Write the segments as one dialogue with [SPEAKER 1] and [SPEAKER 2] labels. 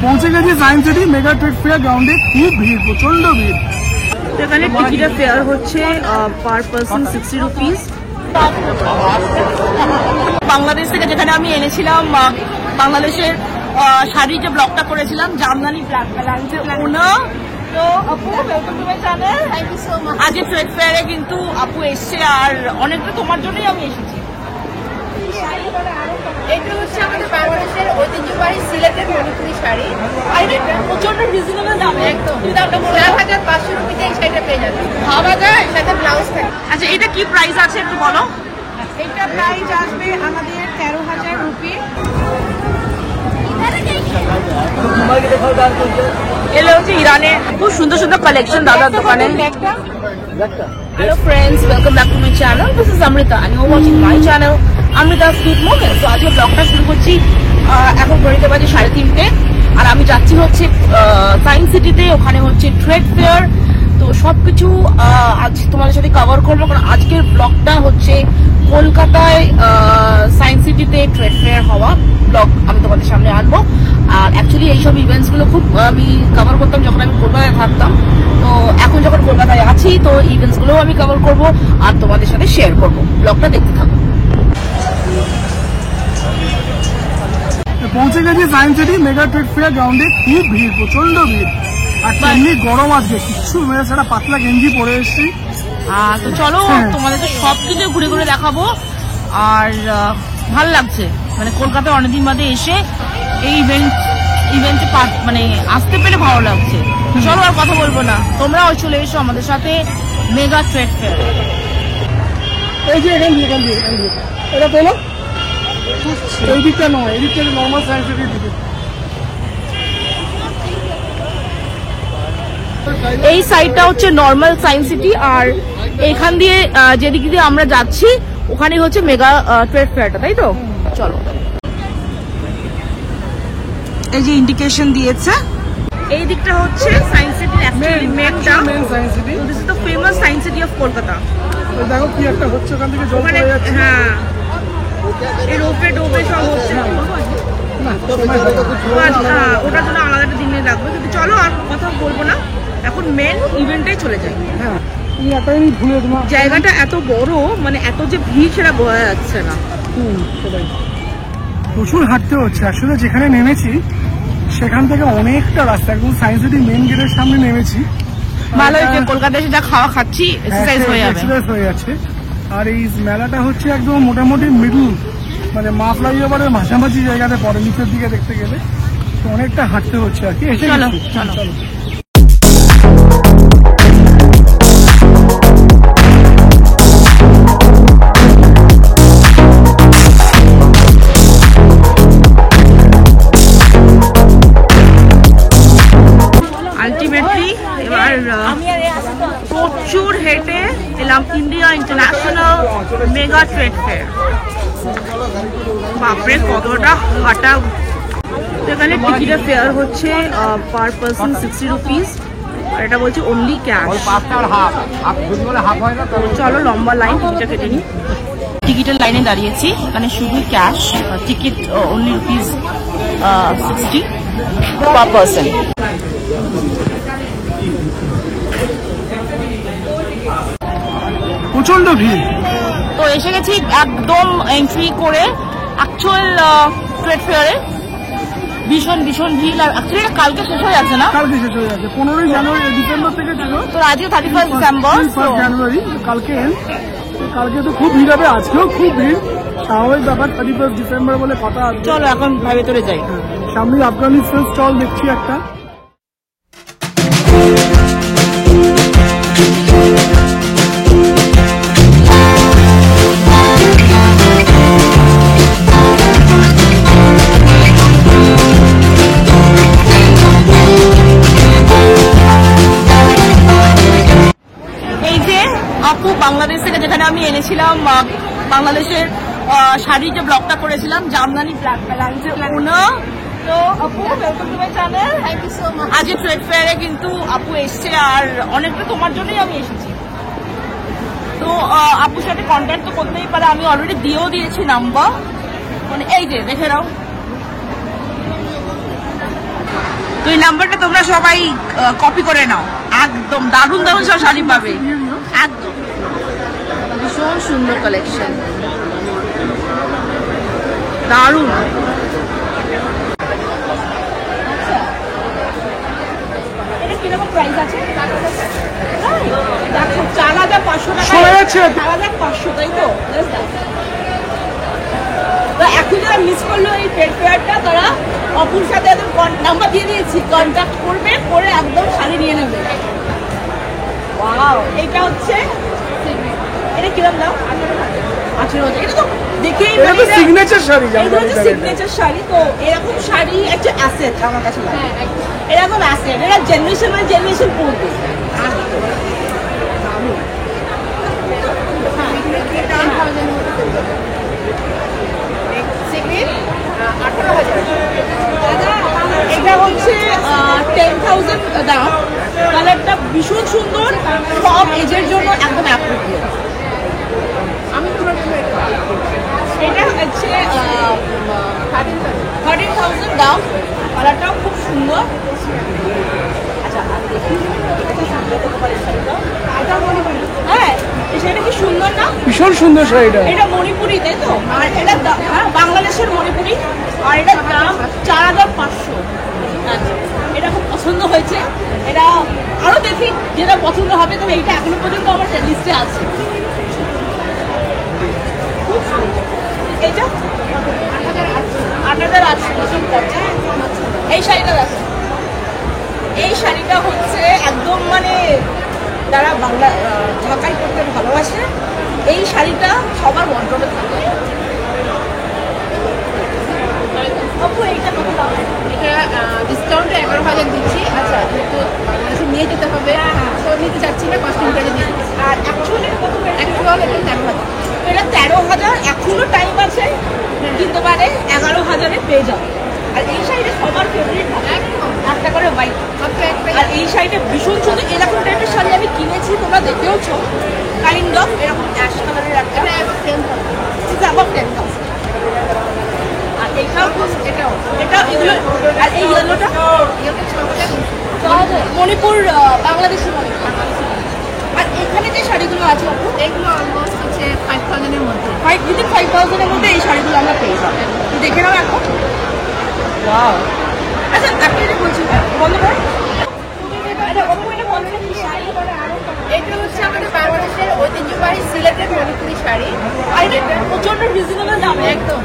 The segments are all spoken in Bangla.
[SPEAKER 1] পৌঁছে গেছি science city mega trade fair গ্রাউন্ডে। খুব ভিড়, প্রচন্ড ভিড়।
[SPEAKER 2] এখানে টিকিটের ফেয়ার হচ্ছে পার পার্সন 60 রুপিস। বাংলাদেশ থেকে যেখানে আমি এনেছিলাম বাংলাদেশের শাড়ির যে ব্লগটা করেছিলাম জামদানি ওনার, তো আপু welcome to my channel. Thank you so much. আজকে ট্রেড ফেয়ারে কিন্তু আপু এসছে আর অনেকটা তোমার জন্যই আমি এসেছি।
[SPEAKER 3] এটা হচ্ছে আমাদের বাংলাদেশের ঐতিহ্যবাহী সিলেটের মণিপুরি শাড়ি,
[SPEAKER 2] আর এটা প্রচন্ড রিজনেবল দামে, একদম
[SPEAKER 3] 4500 রুপিতে এই শাড়িটা পেয়ে যাবে। ভাবা যায়, সাথে ব্লাউজ থাকে।
[SPEAKER 2] আচ্ছা, এটা কি প্রাইস আছে একটু বলো।
[SPEAKER 3] এটা প্রাইস আসবে আমাদের 13,000 রুপি।
[SPEAKER 2] এগুলো হচ্ছে ইরানে খুব সুন্দর সুন্দর কালেকশন দাদার দোকানে। Hello friends, welcome back to my channel. This is Amrita and you are watching my channel Amrita sweet moment. তো আজকে ব্লগটা শুরু করছি। এখন ঘড়িতে বাজে 3:30 আর আমি যাচ্ছি হচ্ছে সায়েন্স সিটিতে। ওখানে হচ্ছে ট্রেড ফেয়ার। তো সবকিছু আজ তোমাদের সাথে কভার করবো, কারণ আজকের ব্লগটা হচ্ছে কলকাতায় সায়েন্স সিটিতে ট্রেড ফেয়ার হওয়া ব্লগ আমি তোমাদের সামনে আনবো। আর অ্যাকচুয়ালি এইসব ইভেন্টস গুলো খুব আমি কভার করতাম যখন আমি কলকাতায় থাকতাম। তো এখন যখন কলকাতায় আছি তো ইভেন্টস গুলো আমি কভার করবো আর তোমাদের সাথে শেয়ার করবো। ব্লগটা দেখতে থাকো।
[SPEAKER 1] পৌঁছে গেছি science city mega trade fair গ্রাউন্ডে। খুব ভিড়, প্রচন্ড ভিড়। আর এমনি গরম আজকে, কিচ্ছু মেয়ে ছাড়া পাতলা গেঞ্জি পরে এসছি।
[SPEAKER 2] তো চলো তোমাদের তো সব কিছু ঘুরে ঘুরে দেখাবো। আর ভালো লাগছে, মানে কলকাতায় অনেকদিন বাদে এসে এই ইভেন্টে মানে আসতে পেরে ভালো লাগছে। চলো আর কথা বলবো না, তোমরাও চলে এসো আমাদের সাথে মেগা ট্রেড ফেয়ার।
[SPEAKER 1] এই যে এখান দিয়ে এটা তোলো। এই দিকটা নয়, এই দিকটা নর্মাল সায়েন্স সিটির দিকে।
[SPEAKER 2] এই সাইডটা হচ্ছে নর্মাল সায়েন্স সিটি আর এখান দিয়ে যেদিক দিয়ে আমরা যাচ্ছি ওখানে হচ্ছে মেগা ট্রেড ফেয়ারটা, তাই তো? চলো। এই যে ইন্ডিকেশন দিয়েছে, এই দিকটা হচ্ছে সায়েন্স সিটির actually main science city. This is the famous science city of Kolkata.
[SPEAKER 1] দেখো কি একটা হচ্ছে, ওখান থেকে জল পড়ে যাচ্ছে।
[SPEAKER 2] হ্যাঁ, এই রোপে টোপে সব হচ্ছে। ওটার জন্য আলাদা একটা দিনে লাগবে, কিন্তু চলো আর কথা বলবো না, এখন মেন ইভেন্টে চলে যাই।
[SPEAKER 1] হ্যাঁ,
[SPEAKER 2] জায়গাটা এত বড়, মানে এত যে ভিড় সেটা বোঝা যাচ্ছে না।
[SPEAKER 1] প্রচুর হাঁটতে হচ্ছে। আসলে যেখানে নেমেছি সেখান থেকে অনেকটা রাস্তা, একদম সায়েন্স সিটি মেন গেটের সামনে নেমেছি।
[SPEAKER 2] ভালো হয়েছে, কলকাতায় যা খাওয়া খাচ্ছি এক্সারসাইজ
[SPEAKER 1] হয়ে যাচ্ছে। আর এই মেলাটা হচ্ছে একদম মোটামুটি মিডল, মানে মা ফ্লাইওভারের মাঝামাঝি জায়গাতে পড়ে, নিচের দিকে দেখতে গেলে। তো অনেকটা হাঁটতে হচ্ছে আর কি। এসে চলো।
[SPEAKER 2] আলটিমেটলি এবার প্রচুর হেঁটে এলাম India international mega trade fair. বাপরে কতটা হাঁটা। এখানে টিকিটের ফেয়ার হচ্ছে পার পার্সন 60 রুপিস আর এটা বলছি অনলি ক্যাশ। চলো লম্বা লাইন, টিকিটটা কেটে নিই। টিকিটের লাইনে দাঁড়িয়েছি, এখানে শুধু cash, ticket only rupees 60 per person.
[SPEAKER 1] প্রচন্ড ভিড়।
[SPEAKER 2] তো এসে গেছি একদম এন্ট্রি করে অ্যাকচুয়াল ট্রেড ফেয়ারে। ভীষণ ভীষণ ভিড়। আর অ্যাকচুয়ালি এটা কালকে শেষ হয়ে যাচ্ছে না?
[SPEAKER 1] কালকে শেষ হয়ে যাচ্ছে, 15ই জানুয়ারি ডিসেম্বর থেকে ছিল।
[SPEAKER 2] তো আজকে 31 ডিসেম্বর,
[SPEAKER 1] 1 জানুয়ারি কালকে। কালকে তো খুব ভিড় হবে, আজকেও খুব ভিড়, স্বাভাবিক ব্যাপার। 31 ডিসেম্বর বলে কথা।
[SPEAKER 2] চলো এখন ভেতরে যাই।
[SPEAKER 1] সামনে আফগানিস্তান স্টল দেখছি একটা।
[SPEAKER 2] বাংলাদেশ থেকে যেখানে আমি এনেছিলাম বাংলাদেশের শাড়ির যে ব্লগটা করেছিলাম জামদানি ওনার, তো আপু welcome to my channel.
[SPEAKER 3] Thank you so much.
[SPEAKER 2] আজকে ট্রেড ফেয়ারে কিন্তু আপু এসছে আর অনেকটা তোমার জন্যই আমি এসেছি। তো আপুর সাথে কন্ট্যাক্ট তো করতেই পারে, আমি অলরেডি দিয়েও দিয়েছি নাম্বার। মানে এই যে দেখে নাও, তো এই নাম্বারটা তোমরা সবাই কপি করে নাও, একদম দারুণ দারুণ সব শাড়ি পাবে, একদম ভীষণ সুন্দর কালেকশন, দারুণ। এটা কিরকম প্রাইস আছে? 4,500 টাকা, 4,500, তাই তো? এখন যারা মিস করলো এই পেড ফেয়ারটা, তারা অপুর সাথে একদম নাম্বার দিয়ে দিয়েছি, কন্ট্যাক্ট করবে, করে একদম শাড়ি নিয়ে নেবে। ওয়াও, এটা হচ্ছে, এটা কিরকম দাম? 18,000। এটা তো দেখেই
[SPEAKER 1] সিগনেচার শাড়ি,
[SPEAKER 2] সিগনেচার শাড়ি। তো এরকম শাড়ি একটা অ্যাসেট আমার কাছে লাগে, এরকম অ্যাসেট, এরা জেনারেশন মানে জেনারেশন পড়বে। এটা হচ্ছে 10,000 দাম। কালারটা ভীষণ সুন্দর, সব এজের জন্য একদম অ্যাপ্রোপ্রিয়েট। আমি পুরো এটা হচ্ছে 13,000 দাম, কালারটাও খুব সুন্দর। আচ্ছা, হ্যাঁ, সেটা কি সুন্দর না?
[SPEAKER 1] ভীষণ সুন্দর শাড়িটা।
[SPEAKER 2] এটা মণিপুরি, তাই তো? আর এটা বাংলাদেশের মণিপুরি, আর এটার দাম 4,500। এটা খুব পছন্দ হয়েছে, এটা আরো দেখি যেটা পছন্দ হবে, তবে এইটা এখনো পর্যন্ত আমার লিস্টে আছে। এইটা 8,800। এই শাড়িটা আছে, এই শাড়িটা হচ্ছে একদম মানে যারা বাংলা ঢাকাই করতে ভালোবাসে, এই শাড়িটা সবার ওয়ার্ড্রবে থাকে। আপু এইটা কত দাম?
[SPEAKER 3] এটা ডিসকাউন্টে 11,000 দিচ্ছি। আচ্ছা, কিন্তু নিয়ে যেতে হবে, তো নিতে চাচ্ছি না, কস্টিং করে দিয়ে দিচ্ছি।
[SPEAKER 2] আর অ্যাকচুয়ালি কত?
[SPEAKER 3] অ্যাকচুয়াল এটা 13,000।
[SPEAKER 2] এটা 13,000, এখনো টাইম আছে, কিন্তু মানে 11,000-এ পেয়ে যাবে। আর এই শাড়িটা সবার ফেভারিট, একটা করে হোয়াইট। আর এই শাড়িটা ভীষণ সুন্দর, এরকম টাইপের শাড়ি আমি কিনেছি, তোমরা দেখেওছো, কাইন্ড অফ এরকম অ্যাশ কালারের একটা, অ্যাবাউট 10,000। আর এটাও এটা এগুলো, আর এই ইয়েলোটা মণিপুর, বাংলাদেশি মণিপুর। আর এখানে যে শাড়িগুলো আছে
[SPEAKER 3] এগুলো অলমোস্ট হচ্ছে 5,000-এর মধ্যে।
[SPEAKER 2] 5,000-এর মধ্যে এই শাড়িগুলো আমরা পেয়ে যাবো। দেখে নাও এখন। আচ্ছা, আপনি এটা বলছি বন্ধ করে,
[SPEAKER 3] এটা হচ্ছে আমাদের বাংলাদেশের ঐতিহ্যবাহী সিলেটের মণিপুরি শাড়ি,
[SPEAKER 2] আর এটা প্রচন্ড রিজনেবল দাম, একদম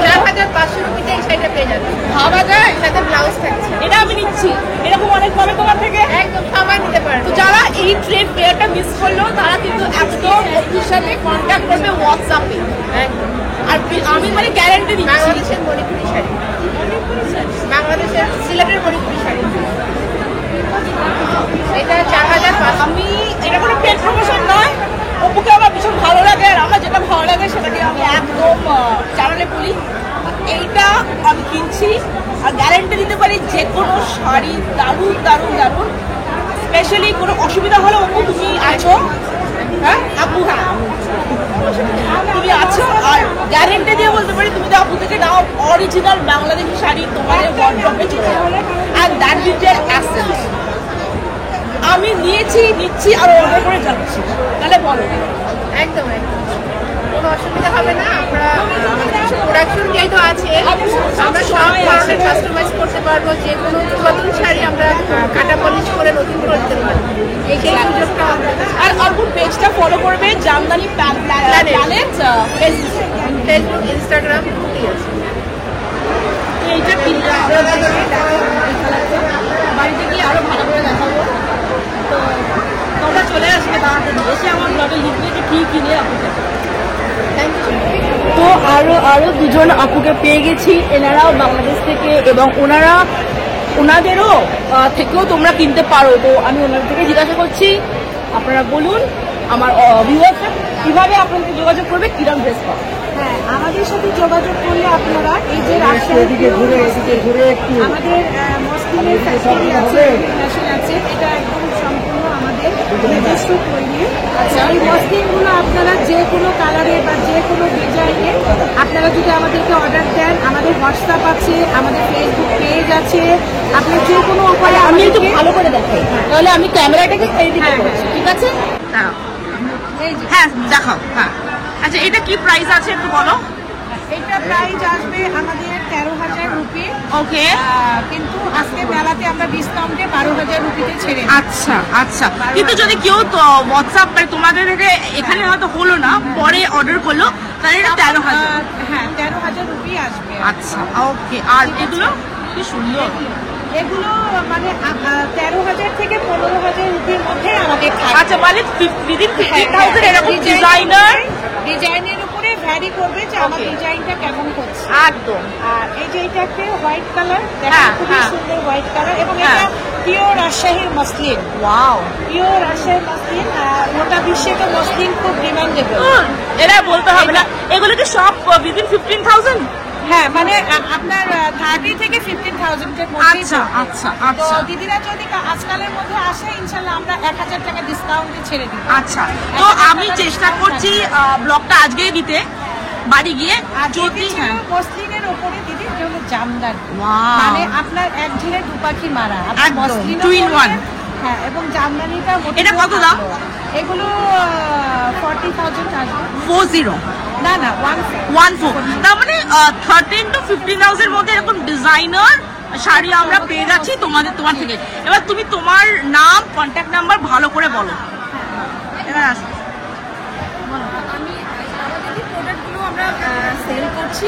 [SPEAKER 3] 4,500 রুপিতে এই শাড়িটা পেয়ে যাবে।
[SPEAKER 2] ভাবা যায়।
[SPEAKER 3] সাথে ব্লাউজ থাকছে।
[SPEAKER 2] এটা আমি নিচ্ছি, এরকম অনেক পাবে তোমার থেকে,
[SPEAKER 3] একদম সবাই নিতে পারবে।
[SPEAKER 2] তো যারা এই ট্রেড ফেয়ারটা মিস করলো, তারা কিন্তু একদম অফিসের সাথে কন্ট্যাক্ট করবে হোয়াটসঅ্যাপে।
[SPEAKER 3] একদম।
[SPEAKER 2] আর আমি মানে গ্যারান্টি দিচ্ছি,
[SPEAKER 3] বাংলাদেশের মণিপুরি শাড়ি, বাংলাদেশের সিলেটের মণিপুরি শাড়ি, এটা 4,500।
[SPEAKER 2] আমি এটা কোনো পেড প্রমোশন নয়, অপুকে আমার ভীষণ ভালো লাগে, আর আমার যেটা ভালো লাগে সেটাকে আমি একদম চ্যানেলে বলি। এইটা আমি কিনছি, আর গ্যারান্টি দিতে পারি যে কোনো শাড়ি দারুণ দারুণ দারুণ। স্পেশালি কোনো অসুবিধা হলে অপু তুমি আছো, হ্যাঁ আপু, হ্যাঁ তুমি আছো, আর গ্যারেন্টি দিয়ে বলতে পারি তুমি তো আপু থেকে নাও অরিজিনাল বাংলাদেশি শাড়ি তোমাদের ওয়ার্ড্রবে চলে যাবে। আর দ্যাট ইজ দেয়ার এসেন্স। আমি নিচ্ছি আর অর্ডার করে যাচ্ছি, তাহলে বলো।
[SPEAKER 3] একদম একদম কোনো অসুবিধা হবে না। আমরা আমাদের কিছু প্রোডাকশন যেহেতু আছে, আমরা সব ধরনের কাস্টমাইজ করতে পারবো। যে কোনো নতুন শাড়ি আমরা কাটা পলিশ করে নতুন করতে পারবো, এই সুযোগটা।
[SPEAKER 2] আর অপুর পেজটা ফলো করবে, জামদানি প্ল্যানেট,
[SPEAKER 3] ফেসবুক, ইনস্টাগ্রাম দুটোই আছে।
[SPEAKER 2] এইটা কিনলে বাড়িতে গিয়ে আরো ভালো করে দেখাবো। তো তোমরা চলে আসবে তাড়াতাড়ি, এসে আমার ব্লগে লিখবে যে কি কিনে আপুকে। তো আরো দুজন আপুকে পেয়ে গেছি, এনারাও বাংলাদেশ থেকে, এবং ওনাদেরও থেকেও তোমরা কিনতে পারো। তো আমি ওনাদের থেকে জিজ্ঞাসা করছি, আপনারা বলুন আমার ভিউয়ার্সরা কিভাবে আপনাদের যোগাযোগ করবে, কিরম ড্রেস পাবে।
[SPEAKER 4] হ্যাঁ, আমাদের সাথে যোগাযোগ করলে আপনারা এই যে আমাদের মসলিনের ফ্যাশন আছে, এটা একদম সম্পূর্ণ আমাদের আমাদের নিজস্ব তৈরি। এই মসলিনগুলো আপনারা যে কোনো কালারে বা যে কোনো ডিজাইনে আপনারা যদি আমাদেরকে অর্ডার দেন, আমাদের হোয়াটসঅ্যাপ আছে, আমাদের ফেসবুক পেজ আছে, আপনার যে কোনো উপায়ে
[SPEAKER 2] আমি একটু ভালো করে দেখাই, তাহলে আমি ক্যামেরাটাকে এইদিকে করছি, ঠিক আছে? হ্যাঁ দেখাও। হ্যাঁ আচ্ছা, এটা কি প্রাইস আছে একটু বলো।
[SPEAKER 4] এটা প্রাইস আসবে আমাদের 13,000 রুপি।
[SPEAKER 2] ওকে,
[SPEAKER 4] কিন্তু আজকে মেলাতে আমরা ডিসকাউন্টে 12,000 রুপিতে ছেড়ে দিই।
[SPEAKER 2] আচ্ছা আচ্ছা। কিন্তু যদি কেউ তো হোয়াটসঅ্যাপ মানে তোমাদের এখানে হয়তো হলো না, পরে অর্ডার করলো, তাহলে এটা 13,000।
[SPEAKER 4] হ্যাঁ 13,000 রুপি আসবে।
[SPEAKER 2] আচ্ছা ওকে। আর এগুলো কি সুন্দর,
[SPEAKER 4] এগুলো মানে 13,000 থেকে 15,000 রুপির মধ্যে আমাদের থাকে।
[SPEAKER 2] আচ্ছা মানে উইদিন 50,000 এরকম
[SPEAKER 4] ডিজাইনের উপরে ভ্যারি করবে যে আমার
[SPEAKER 2] Okay.
[SPEAKER 4] ডিজাইনটা কেমন হচ্ছে।
[SPEAKER 2] একদম।
[SPEAKER 4] আর এই যে এটা একটা হোয়াইট কালার,
[SPEAKER 2] হ্যাঁ,
[SPEAKER 4] খুবই
[SPEAKER 2] হ্যাঁ।
[SPEAKER 4] সুন্দর হোয়াইট কালার, এবং
[SPEAKER 2] হ্যাঁ।
[SPEAKER 4] এটা পিওর রাজশাহীর মসলিন।
[SPEAKER 2] ওয়াও,
[SPEAKER 4] পিওর রাজশাহীর মসলিন, গোটা বিশ্বে তো মসলিন খুব ডিমান্ডেবল।
[SPEAKER 2] এরা বলতে হবে না। এগুলো কি সব উইদিন 15,000?
[SPEAKER 4] হ্যাঁ মানে আপনার 30 থেকে 15,000 এর মধ্যে।
[SPEAKER 2] আচ্ছা আচ্ছা
[SPEAKER 4] তো
[SPEAKER 2] আচ্ছা
[SPEAKER 4] দিদিরা যদি আজকালের মধ্যে আসে, ইনশাল্লাহ আমরা 1,000 টাকা ডিসকাউন্টে ছেড়ে দিব।
[SPEAKER 2] আচ্ছা। তো আমি চেষ্টা করছি ব্লগটা আজকেই দিতে, বাড়ি গিয়ে
[SPEAKER 4] আর
[SPEAKER 2] যদি
[SPEAKER 4] মসলিনের উপরে দিদি এটা হলো জামদানি,
[SPEAKER 2] Wow.
[SPEAKER 4] মানে আপনার এক ঢিলে দু পাখি মারা। আপনার
[SPEAKER 2] একদম,
[SPEAKER 4] মসলিনও
[SPEAKER 2] 2 in 1।
[SPEAKER 4] পরবেন, হ্যাঁ, এবং জামদানিটা
[SPEAKER 2] এটা কত দাম?
[SPEAKER 4] এগুলো 40,000 আসবে।
[SPEAKER 2] 40
[SPEAKER 4] না না
[SPEAKER 2] 14, তার মানে 13 to 15,000 মধ্যে এরকম ডিজাইনার শাড়ি আমরা পেয়ে যাচ্ছি তোমার থেকে। এবার তুমি তোমার নাম, কন্ট্যাক্ট নাম্বার ভালো করে বলো। এবার আসো।
[SPEAKER 3] আমাদের এই প্রোডাক্টগুলো আমরা সেল করছি।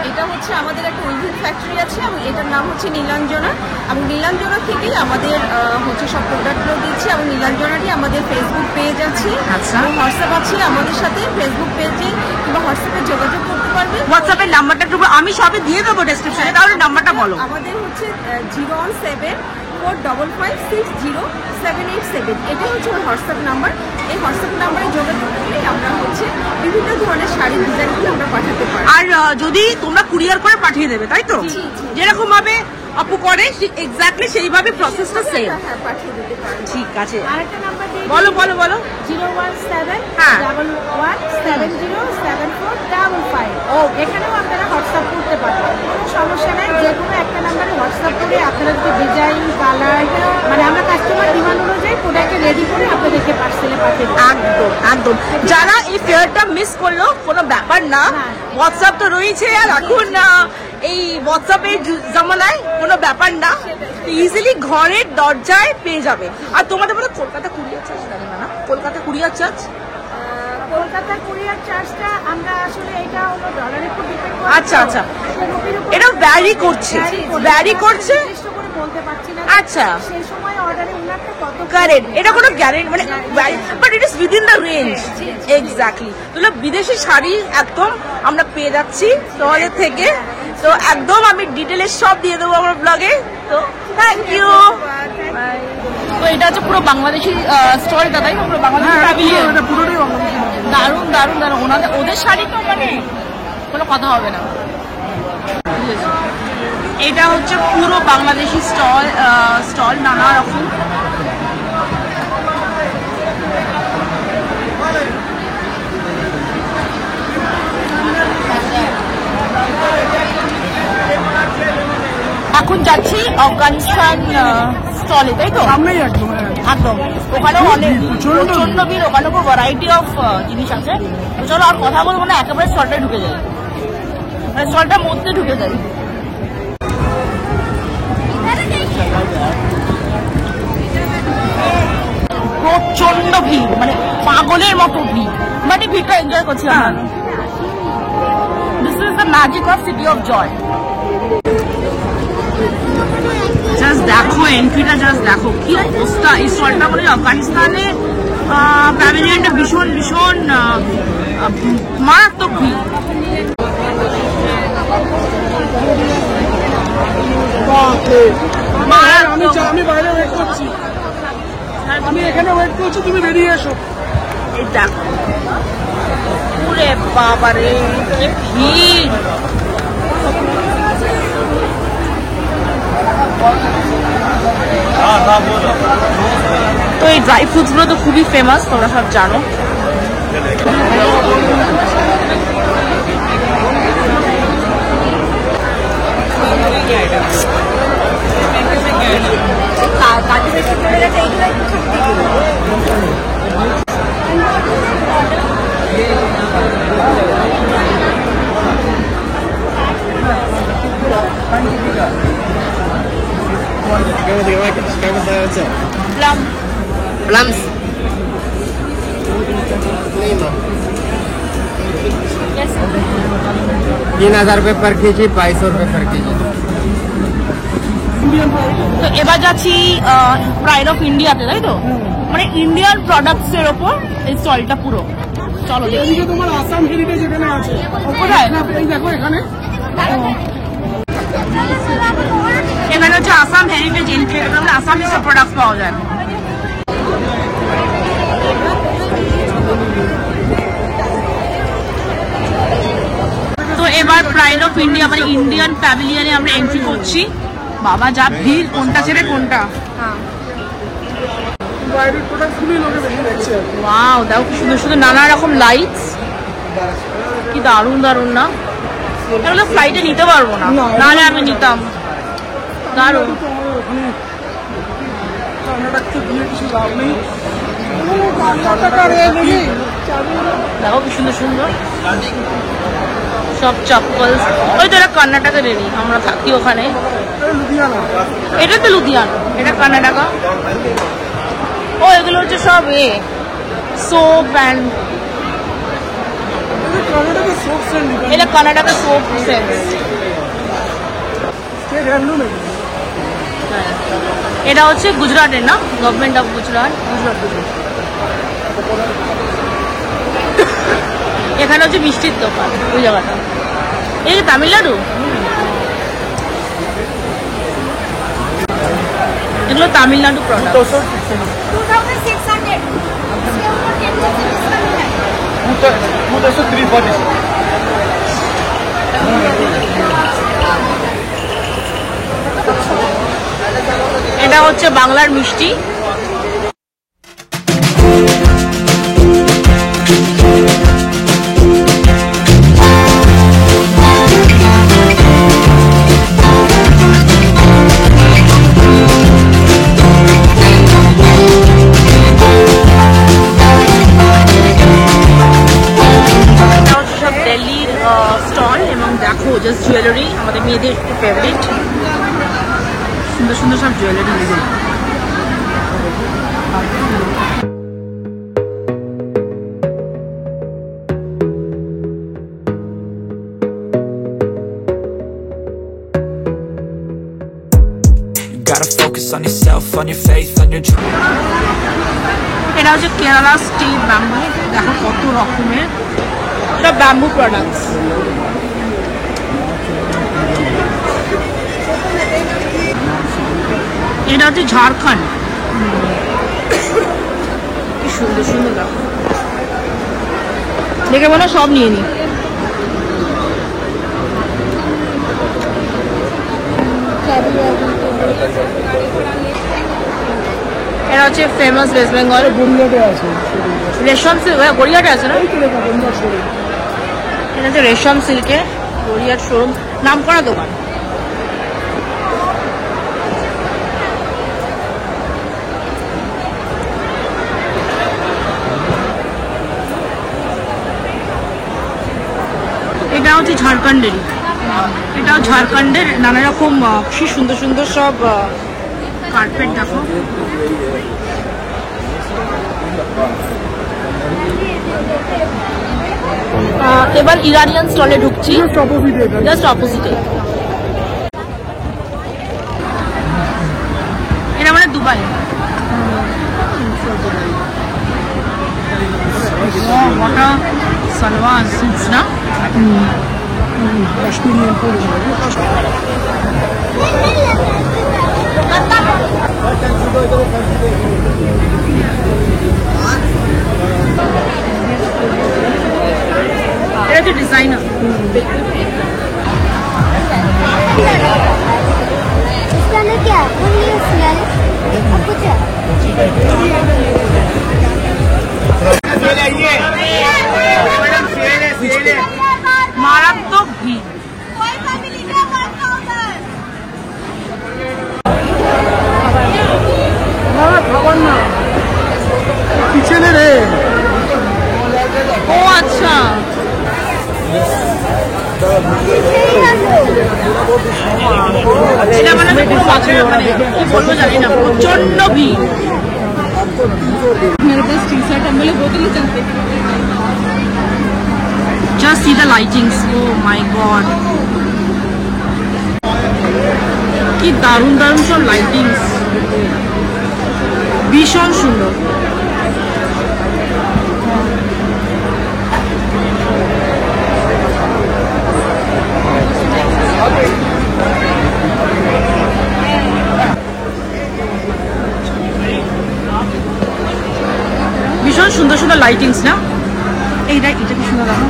[SPEAKER 3] এটা হচ্ছে আমাদের একটা উইভিং ফ্যাক্টরি আছে, এবং এটার নাম হচ্ছে নীলাঞ্জনা, এবং নীলাঞ্জনা থেকেই আমাদের হচ্ছে সব প্রোডাক্টগুলো দিচ্ছি, এবং নীলাঞ্জনারই আমাদের ফেসবুক পেজ আছে,
[SPEAKER 2] আচ্ছা।
[SPEAKER 3] এবং হোয়াটসঅ্যাপ আছে। আমাদের সাথে ফেসবুক পেজে কিংবা হোয়াটসঅ্যাপে যোগাযোগ করতে পারবেন।
[SPEAKER 2] হোয়াটসঅ্যাপের নাম্বারটা একটু আমি সবই দিয়ে দেবো ডেসক্রিপশনে, তাহলে নাম্বারটা বলো।
[SPEAKER 3] আমাদের হচ্ছে 01745607887। এটাই হচ্ছে আমার হোয়াটসঅ্যাপ নাম্বার। এই হোয়াটসঅ্যাপ নাম্বারে যোগাযোগ করলে আমরা হচ্ছে বিভিন্ন ধরনের শাড়ির ডিজাইনগুলো আমরা পাঠাতে পারি।
[SPEAKER 2] আর যদি তোমরা কুরিয়ার করে পাঠিয়ে দেবে, তাই তো?
[SPEAKER 3] জি, জি।
[SPEAKER 2] যেরকম ভাবে আপু করে এক্স্যাক্টলি সেইভাবে প্রসেসটা সেম।
[SPEAKER 3] হ্যাঁ, পাঠিয়ে দিতে পারি।
[SPEAKER 2] ঠিক আছে,
[SPEAKER 4] আরেকটা নাম্বার দিয়ে
[SPEAKER 2] বলো বলো বলো।
[SPEAKER 4] 017
[SPEAKER 2] হ্যাঁ।
[SPEAKER 4] 11707455। এখানেও আপনারা হোয়াটসঅ্যাপ করতে পারবেন, কোনো সমস্যা নাই। যে কোনো একটা নাম্বারে হোয়াটসঅ্যাপ করে আপনারা যদি ডিজাইন, কালার, মানে আমরা কাস্টমার ডিমান্ড অনুযায়ী প্রোডাক্টকে রেডি করে আপনাদেরকে পার্সেলে পাঠিয়ে দেবো।
[SPEAKER 2] একদম একদম। যারা এই ফেয়ারটা মিস করলো, কোনো ব্যাপার না, হোয়াটসঅ্যাপ তো রয়েছে। আর এখন এই হোয়াটসঅ্যাপের জামানায় কোনো ব্যাপার না, ইজিলি ঘরের দরজায় পেয়ে যাবে। আর তোমাদের মধ্যে কলকাতা কুরিয়ার চার্জ লাগে না? কলকাতা কুরিয়ার চার্জ,
[SPEAKER 4] কলকাতার কুরিয়ার চার্জটা আমরা আসলে এটা হলো ডলারের উপর ডিপেন্ড করে।
[SPEAKER 2] আচ্ছা আচ্ছা, এটা ভ্যারি করছে, ভ্যারি করছে।
[SPEAKER 4] নির্দিষ্ট করে বলতে পারছি না।
[SPEAKER 2] আচ্ছা,
[SPEAKER 4] সেই সময় অর্ডারে উনারটা কত
[SPEAKER 2] কারেন্ট, এটা কোনো গ্যারেন্টি মানে, but it is within the range. Exactly. তাহলে বিদেশি শাড়ি একদম আমরা পেয়ে যাচ্ছি তোমাদের থেকে। তো একদম আমি ডিটেলে সব দিয়ে দেবো আমার ব্লগে। তো থ্যাংক ইউ। তো এটা হচ্ছে পুরো বাংলাদেশি স্টোর, দাদাই পুরো বাংলাদেশি প্যাভিলিয়ন।
[SPEAKER 1] এটা পুরোটাই বাংলাদেশি।
[SPEAKER 2] দারুণ দারুণ দারুণ। ওদের শাড়ি তো মানে কোনো কথা হবে না। এটা হচ্ছে পুরো বাংলাদেশি স্টল নানা রকম। এখন যাচ্ছি আফগানিস্তান স্টলে, তাই তো?
[SPEAKER 1] সামনেই একদম, হ্যাঁ।
[SPEAKER 2] একদম। ওখানেও অনেক
[SPEAKER 1] প্রচণ্ড
[SPEAKER 2] প্রচন্ড ভিড়, ওখানে খুব ভ্যারাইটি অফ জিনিস আছে। তো চলো আর কথা বলবো না, একেবারে স্টলটায় ঢুকে যাই, মানে স্টলটার মধ্যে ঢুকে যাই। প্রচন্ড ভিড়, মানে পাগলের মতো ভিড়, মানে ভিড়টা এনজয় করছি আমরা। This is the magic of city of joy. Just দেখো এন্ট্রিটা, জাস্ট দেখো কি অবস্থা। এই স্টলটা মানে আফগানিস্তানে প্যাভিলিয়নটা ভীষণ ভীষণ মারাত্মক ভিড়।
[SPEAKER 1] আমি বাইরে ওয়েট করছি, আমি এখানে ওয়েট করছি, তুমি বেরিয়ে এসো।
[SPEAKER 2] এই দেখো, ওরে বাবারে কি ভিড়।
[SPEAKER 5] हाँ बोलो।
[SPEAKER 2] তো এই ড্রাই ফ্রুটসগুলো তো খুবই ফেমাস, তোমরা সব জানো।
[SPEAKER 5] प्लम्स 3000 रुपए पर केजी, 2200 रुपए पर केजी।
[SPEAKER 2] তো এবার যাচ্ছি প্রাইড অফ ইন্ডিয়াতে, তাই তো? মানে ইন্ডিয়ান প্রোডাক্টস এর ওপর এই স্টলটা পুরো। চলো দেখি।
[SPEAKER 1] এই যে তোমার আসাম হেরিটেজ এখানে আছে।
[SPEAKER 2] কোথায়?
[SPEAKER 1] এই দেখো এখানে।
[SPEAKER 2] এখানে হচ্ছে আসাম হেরিটেজ এন্ট্রি, এখানে আসামি সব প্রোডাক্টস পাওয়া যায়। তো এবার প্রাইড অফ ইন্ডিয়া মানে ইন্ডিয়ান প্যাভিলিয়নে আমরা এন্ট্রি করছি। বাবা যা ভিড়, কোনটা ছেড়ে কোনটা।
[SPEAKER 1] বাইরের প্রোডাক্টগুলি লোকে বেশি দেখছে।
[SPEAKER 2] ওয়াও, দেখো কি সুন্দর সুন্দর নানা রকম লাইটস, কি দারুণ দারুণ না? এগুলো ফ্লাইটে নিতে পারবো না, নাহলে আমি নিতাম। দারুণ।
[SPEAKER 1] কর্ণাটককে দিয়ে কিছু লাভ নেই।
[SPEAKER 2] দেখো কি সুন্দর সুন্দর সব চপ্পল। ওই তো এটা কর্ণাটকের রেডি, আমরা থাকি ওখানে।
[SPEAKER 1] লুধিয়ানা।
[SPEAKER 2] এটা তো লুধিয়ানা, এটা কর্ণাটকা। ও এগুলো হচ্ছে সব সোপ অ্যান্ড,
[SPEAKER 1] কর্ণাটকের সোপ সেন্ট।
[SPEAKER 2] এটা কর্ণাটকের সোপ সেন্স।
[SPEAKER 1] State handloom.
[SPEAKER 2] এটা হচ্ছে গুজরাটের না, গভর্নমেন্ট অফ গুজরাট। এখানে হচ্ছে মিষ্টির দোকান, ওই জায়গাটা। এই যে তামিলনাড়ু, এগুলো তামিলনাড়ু প্রোডাক্ট।
[SPEAKER 3] 2600
[SPEAKER 2] এটা হচ্ছে বাংলার মিষ্টি। দিল্লির স্টল এবং দেখো জাস্ট জুয়েলারি, আমাদের মেয়েদের একটু ফেভারিট। সুন্দর সুন্দর সব jewellery.
[SPEAKER 6] Gotta focus on yourself, on your faith, on your dream.
[SPEAKER 2] এটা হচ্ছে কেরালা স্টিল ব্যাম্বু, দেখো কত রকমের সব ব্যাম্বু প্রোডাক্টস। এটা হচ্ছে ঝাড়খণ্ড, কি সুন্দর সুন্দর দেখো, দেখে মনে হয় সব নিয়ে নি। এটা হচ্ছে ফেমাস ওয়েস্ট বেঙ্গল
[SPEAKER 1] গড়িয়াতে আছে।
[SPEAKER 2] রেশম সিল্ক, গড়িয়াটে আছে না? এটা হচ্ছে রেশম সিল্কের গড়িয়ার শোরুম, নাম করা দোকান। এটা হচ্ছে ঝাড়খণ্ডেরই, এটাও ঝাড়খণ্ডের নানা রকম কি সুন্দর সুন্দর সব কার্পেট দেখো। এবার ইরানিয়ান স্টলে ঢুকছি, জাস্ট অপোজিটে। এটা মানে দুবাই। ওটা সালোয়ার স্যুটস না,
[SPEAKER 1] কাশ্মীরিয়ান পরে।
[SPEAKER 2] এটা হচ্ছে ডিজাইনার।
[SPEAKER 7] क्या आपको क्या
[SPEAKER 2] মারাত্মক ভিড়।
[SPEAKER 1] খাবার না কিচেনে রে।
[SPEAKER 2] ও আচ্ছা, এটা মানে পুরো বছরের মানে কি বলবো জানি না, প্রচন্ড ভিড়। Just see the lightings. Oh my god. কি দারুণ দারুণ সব লাইটিংস, ভীষণ সুন্দর। ভীষণ সুন্দর সুন্দর লাইটিংস না, এটা কি সুন্দর দেখো।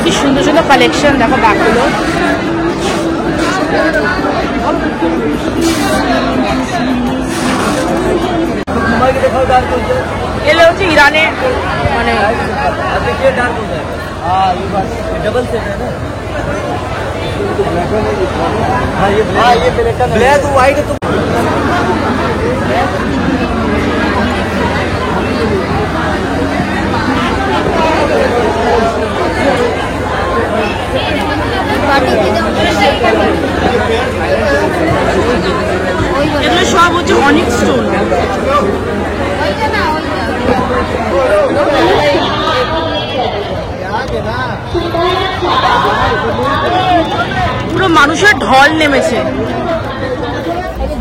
[SPEAKER 2] কি সুন্দর সুন্দর কালেকশন দেখো ব্যাগগুলো। এগুলো হচ্ছে ইরানে মানে
[SPEAKER 5] डबल सेट है ना। हाँ ये ब्लैक व्हाइट तो
[SPEAKER 2] এগুলো সব হচ্ছে অনেক স্টোন। পুরো মানুষের ঢল নেমেছে।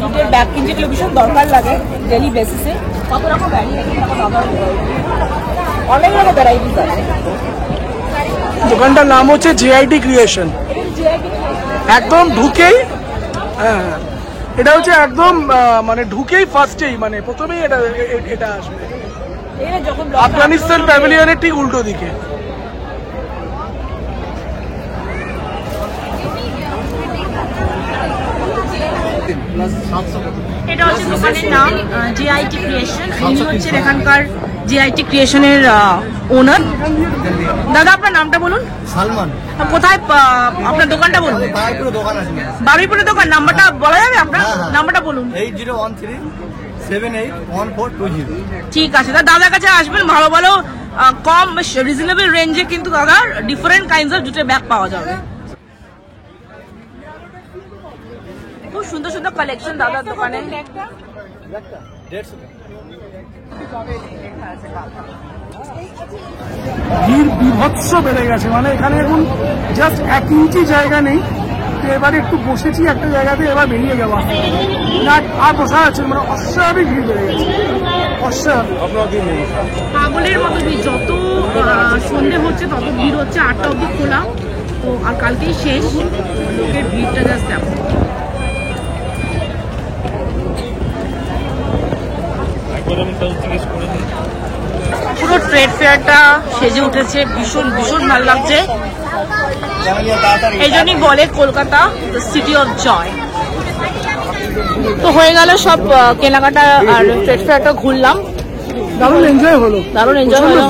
[SPEAKER 2] দুটোর ব্যাগ কিনতে গেলে ভীষণ দরকার লাগে ডেলি বেসিসে। কত রকম অনেক রকম ভ্যারাইটিস আছে।
[SPEAKER 1] দোকানটার নাম হচ্ছে JIT ক্রিয়েশন। একদম ঢুকেই, হ্যাঁ এটা হচ্ছে একদম মানে ঢুকেই ফার্স্টেই মানে প্রথমেই এটা আসবে আফগানিস্তান প্যাভিলিয়নের ঠিক উল্টো দিকে।
[SPEAKER 2] এটা হচ্ছে দোকানের নাম JIT ক্রিয়েশন। ইনি হচ্ছেন এখানকার JIT ক্রিয়েশনের ওনার। দাদা আপনার নামটা বলুন।
[SPEAKER 5] সালমান।
[SPEAKER 2] কোথায় আপনার দোকানটা বলুন।
[SPEAKER 5] বারুইপুরে দোকান আছে।
[SPEAKER 2] বারুইপুরে দোকান, নাম্বারটা বলা যাবে আপনার? নাম্বারটা বলুন।
[SPEAKER 5] 8013781420।
[SPEAKER 2] ঠিক আছে, দাদার কাছে আসবেন, ভালো ভালো কম রিজনেবল রেঞ্জে কিন্তু দাদার ডিফারেন্ট কাইন্ডস অফ জুটের ব্যাগ পাওয়া যাবে। খুব সুন্দর সুন্দর কালেকশন দাদার দোকানে।
[SPEAKER 1] ভিড় বিভৎস বেড়ে গেছে, মানে এখানে এখন জাস্ট 1 ইঞ্চি জায়গা নেই। এবারে একটু বসেছি একটা জায়গাতে, এবার বেরিয়ে যাওয়া না আর বসা আছে, মানে অস্বাভাবিক ভিড় বেড়ে গেছে, অস্বাভাবিক
[SPEAKER 2] পাগলের মতো ভিড়। যত সন্ধে হচ্ছে তত ভিড় হচ্ছে। 8টা অবধি খোলা তো, আর কালকেই শেষ। লোকের ভিড়টা জাস্ট দেখো। পুরো ট্রেড ফেয়ারটা সেজে উঠেছে, ভীষণ ভীষণ ভালো লাগছে। এই জন্যই বলে Kolkata the city of joy. তো হয়ে গেল সব কেনাকাটা আর ট্রেড ফেয়ারটা ঘুরলাম,
[SPEAKER 1] দারুণ এনজয় হলো,
[SPEAKER 2] দারুণ এনজয় হলো।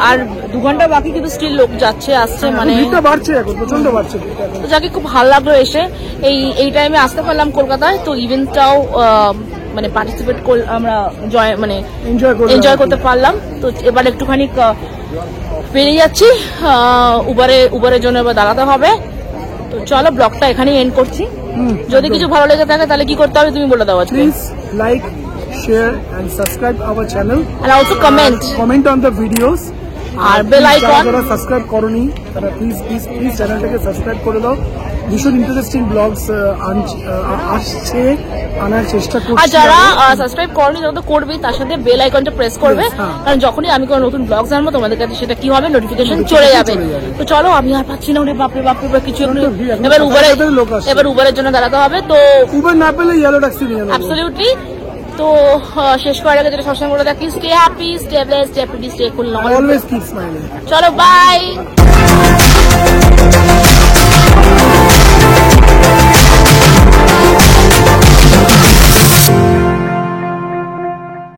[SPEAKER 2] আর 2 ঘন্টা বাকি কিন্তু স্টিল লোক যাচ্ছে আসছে, মানে
[SPEAKER 1] বাড়ছে এখন, প্রচন্ড বাড়ছে।
[SPEAKER 2] তো যাকে খুব ভালো লাগলো এসে। এই টাইমে আসতে পারলাম কলকাতায়, তো ইভেন্টটাও মানে পার্টিসিপেট আমরা মানে এনজয় করতে পারলাম। তো এবার একটুখানি বেরিয়ে যাচ্ছি, উবারের জন্য এবার দাঁড়াতে হবে। তো চলো ব্লগটা এখানেই এন্ড করছি। যদি কিছু ভালো লেগে থাকে তাহলে কি করতে হবে তুমি বলে দাও।
[SPEAKER 1] Please like, share and subscribe our channel
[SPEAKER 2] and also comment
[SPEAKER 1] on the videos
[SPEAKER 2] আর বেল আইকন
[SPEAKER 1] যারা সাবস্ক্রাইব করনি তারা প্লিজ প্লিজ প্লিজ চ্যানেলটাকে সাবস্ক্রাইব করে দাও। ভীষণ ইন্টারেস্টিং ব্লগস আসছে, আনার চেষ্টা করছি।
[SPEAKER 2] আর যারা সাবস্ক্রাইব করনি তারা তো করবেই, তার সাথে বেল আইকনটা প্রেস করবে, কারণ যখনই আমি কোনো নতুন ব্লগ জানবো তোমাদের কাছে সেটা কি হবে, নোটিফিকেশন চলে যাবে। তো চলো, আমি আর পাচ্ছি না, বাপরে বাপরে কিছু এবার উবারের জন্য দাঁড়াতে হবে। তো
[SPEAKER 1] উবার না পেলে ইয়েলো ট্যাক্সি নিয়ে নেবো।
[SPEAKER 2] অ্যাবসলিউটলি। তো শেষ করার আগে যেটা সবসময় বলে থাকি, stay happy, stay blessed, stay pretty, stay কুল।
[SPEAKER 1] Always keep smiling.
[SPEAKER 2] চলো, বাই।